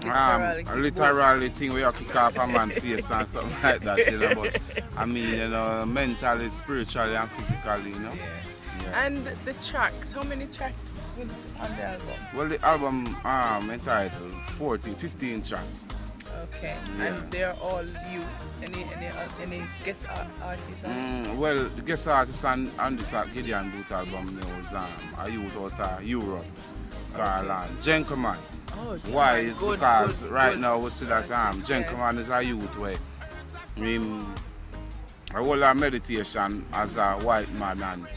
A literally thing where you kick off a man's face and something like that, you know. But I mean, you know, mentally, spiritually, and physically, you know. Yeah. And the tracks, how many tracks will be on the album? Well, the album entitled 15 tracks. Okay, yeah. And they're all you. Any guest artists? Well, the guest artist on this Gideon Boot album was a youth out of Europe called Gentleman. Oh, why? Is because right now we see that Gentleman is a youth where a whole lot of meditation as a white man, and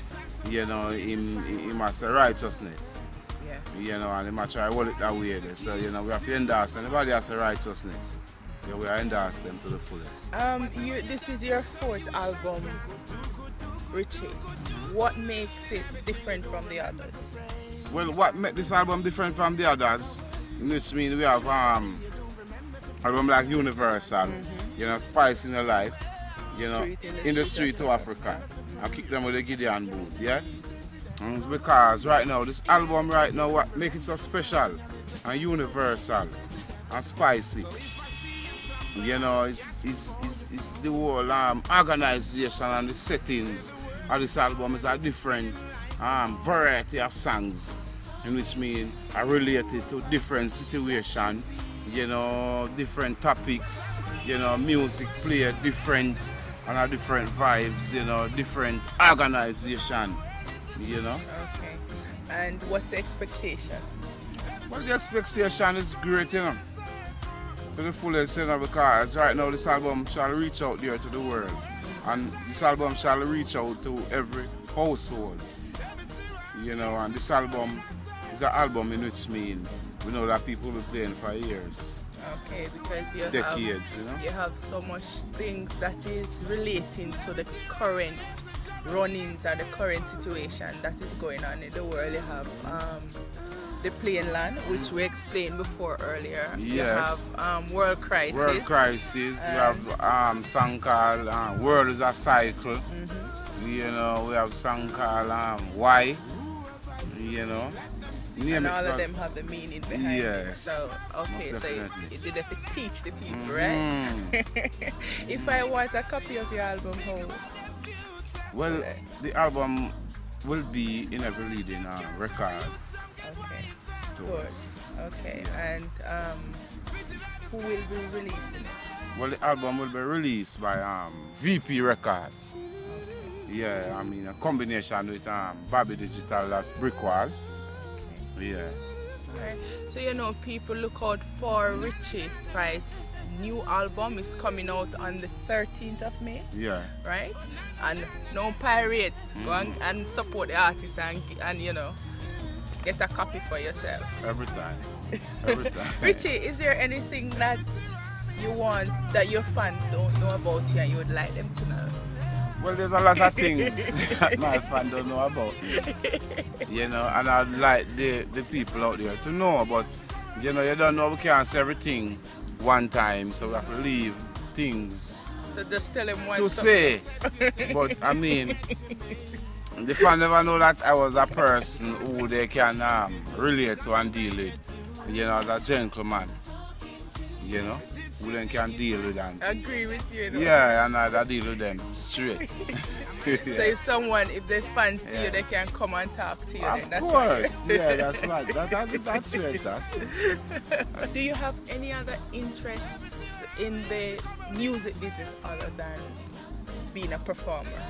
you know, him has a righteousness. Yeah. You know, and he might try to hold it that way. So, you know, we have to endorse anybody has a righteousness. Yeah, we endorse them to the fullest. This is your fourth album, Richie. What makes it different from the others? Well, what makes this album different from the others, which means we have album like Universal, you know, Spice in Your Life, you know, in the street to Africa. I kick them with the Gideon Boot, yeah? And it's because right now, this album right now, what makes it so special and universal and spicy. You know, it's the whole organization and the settings of this album is a different variety of songs, in which mean are related to different situations, you know, different topics, you know, music play different and a different vibes, you know, different organization, you know. Okay. And what's the expectation? Well, the expectation is great, you know, to the fullest, you know, because right now this album shall reach out there to the world, and this album shall reach out to every household, you know, and this album is an album in which mean we know that people will be playing for years. Okay, because you decades, you know? You have so much things that is relating to the current run-ins and the current situation that is going on in the world. You have the plain land, which we explained before earlier. Yes. You have world crisis. World crisis. You have song called World is a Cycle. You know, we have song called Why. You know. And all of them have the meaning behind it. So, okay, so you did have to teach the people, right? If I want a copy of your album, how? Well, the album will be in every leading record stores. Okay, yeah. And who will be releasing it? Well, the album will be released by VP Records. Okay. Yeah, I mean a combination with Bobby Digital as Brickwall. Yeah. Right. So you know, people look out for Richie Spice. New album is coming out on the 13th of May. Yeah. Right? And no pirate. Go and support the artist and you know, get a copy for yourself. Every time. Every time. Richie, is there anything that you want that your fans don't know about you and you would like them to know? Well, there's a lot of things that my fans don't know about me. You know, and I'd like the people out there to know, but you know, you don't know, we can't say everything one time, so we have to leave things so just tell them one to say. But I mean, the fans never know that I was a person who they can relate to and deal with, you know, as a gentleman, you know. Who then can deal with them. I agree with you. Yeah, and I deal with them straight. So if they fancy you, they can come and talk to you. Of course, yeah, that's right. That's right, sir. Do you have any other interests in the music business other than being a performer?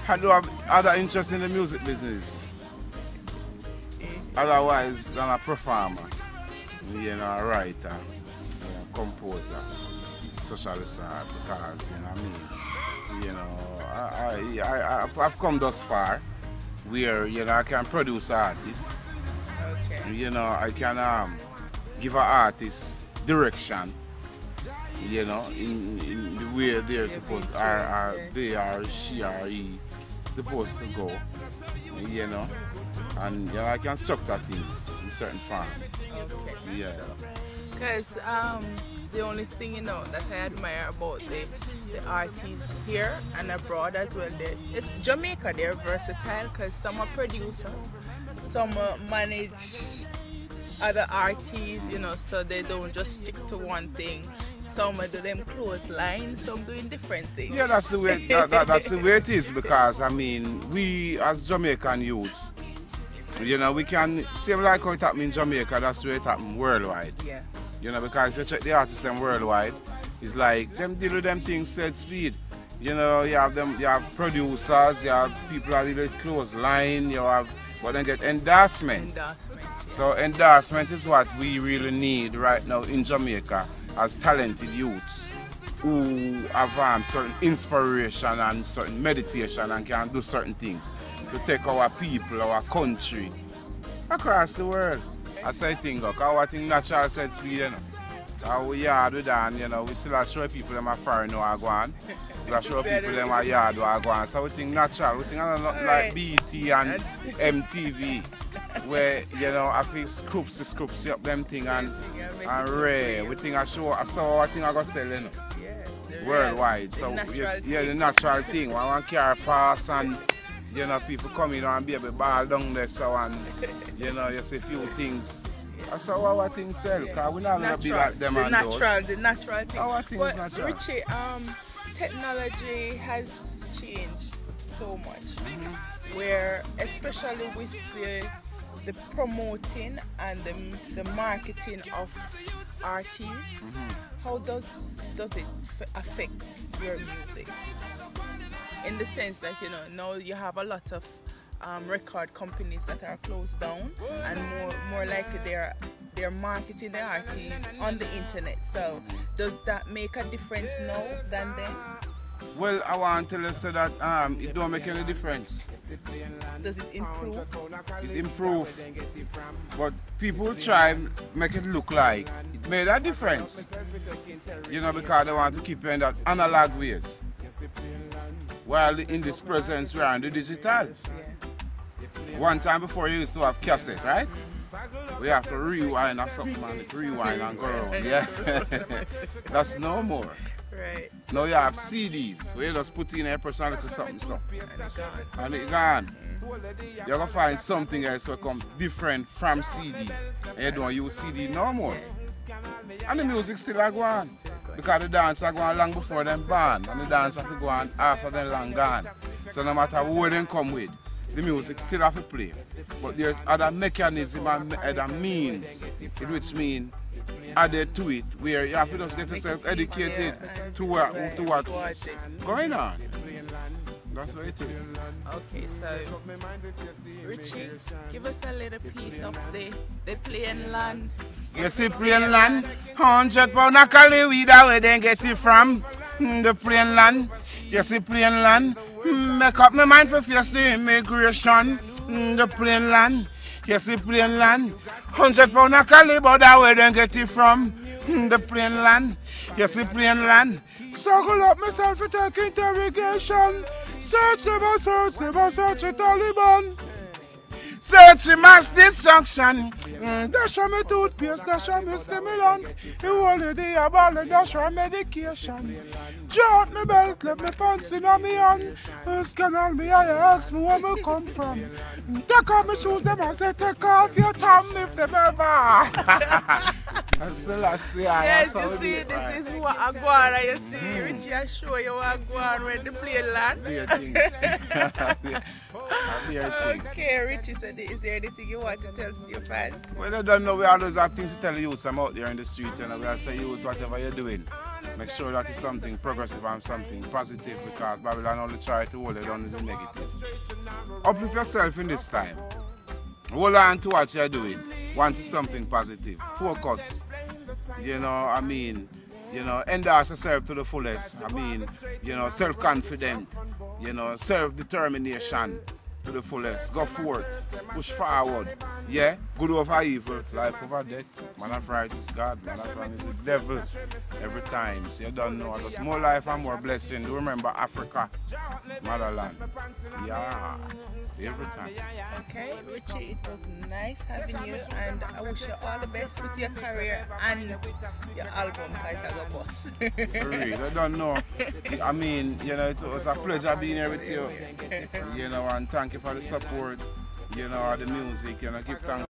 I do have other interests in the music business. Otherwise than a performer, you know, a writer. Composer, socialist, because you know what I mean. You know, I've come thus far where you know I can produce artists. Okay. You know, I can give an artist direction. You know, in the way they're supposed, she or he supposed to go. You know, and you know I can structure things in certain form. Okay. Yeah. Because the only thing, you know, that I admire about the artists here and abroad as well, it's Jamaica, they're versatile because some are producer, some manage other artists, you know, so they don't just stick to one thing. Some do them clothesline, some doing different things. Yeah, that's the way that's the way it is, because I mean, we as Jamaican youths, you know, we can same like how it happened in Jamaica, that's where it happened worldwide. Yeah. You know, because if you check the artists them worldwide, it's like them deal with them things set speed. You know, you have producers, you have people that deal with clothesline, you have, but then get endorsement. So endorsement is what we really need right now in Jamaica as talented youths who have certain inspiration and certain meditation and can do certain things to take our people, our country across the world. As I think, our thing natural set speed, you know. Our yard we done, you know, we still are show people them a foreign or Gwaan. We are show people them a yard or Gwaan. So we think natural, we think not like BT and MTV. Where, you know, I think scoops up them thing and rare. We think I saw I think I got sell, you know, worldwide. So yes, yeah, the natural thing. When one car pass and, you know, people come in and be able to ball down there, so, and, you know, you see a few things. That's how our things sell, because we're not going to be like them and those. The natural thing. Our thing is natural. Richie, technology has changed so much, where especially with the promoting and the marketing of artists, how does it affect your music? In the sense that, you know, now you have a lot of record companies that are closed down, and more likely they're marketing the artists on the internet. So does that make a difference now than then? Well, I want to tell you so that it don't make any difference. Does it improve? It improves, but people try make it look like it made a difference. You know, because they want to keep you in that analog ways. While in this presence we are in the digital. One time before you used to have cassette, right? We have to rewind or something, man. Rewind and go around. Yeah. That's no more. Right. Now you have CDs where you just put in a personality something. And it's gone. You're going to find something else will come different from CD. And you don't use CD no more. And the music still are going. Because the dance are going long before them born. And the dance have to go on after them long gone. So no matter what they come with, the music still have to play. But there's other mechanism and other means, which mean added to it, where you have to just get yourself educated to what's going on. That's what it is. Okay, so Richie, give us a little piece of the plain land. You see plain land? 100 pound of cali weed, where they get it from? The plain land. You see plain land? Make up my mind for face the immigration. The plain land. You see plain land? 100 pound of cali, but where they get it from? The plain land. You see plain land? Circle up myself to take interrogation. Search them, search the Taliban. Search mass destruction. Dash from my toothpaste, dash from my stimulant. You only day about the dash from medication. Draw up my belt, let me pants in on me hand. Scan on me, I ask me where me come from. Take off my shoes, them I say take off your thumb if them ever. That's the last year. Yes, you see, this is what a Gwaan. You see, Richie, I show you what a Gwaan when the plain land. Okay, Richie, so is there anything you want to tell your fans? Well, I don't know. We always have things to tell you. I'm out there in the street, and we say you whatever you're doing, make sure that it's something progressive and something positive, because Babylon only try to hold it on the negative. Uplift yourself in this time. Hold on to what you're doing. Want something positive. Focus. You know, I mean, you know, endorse yourself to the fullest. I mean, you know, self-confident. You know, self-determination to the fullest. Go forth. Push forward. Yeah? Good over evil. Life over death. Man of right is God. Man of wrong is the devil. Every time. So you don't know. Just more life and more blessing. Do remember Africa. Motherland. Yeah. Every time. Okay, Richie, it was nice having you, and I wish you all the best with your career and your album title, Boss. For real, I don't know. I mean, you know, it was a pleasure being here with you. You know, and thank you for the support, you know, the music, you know, give thanks.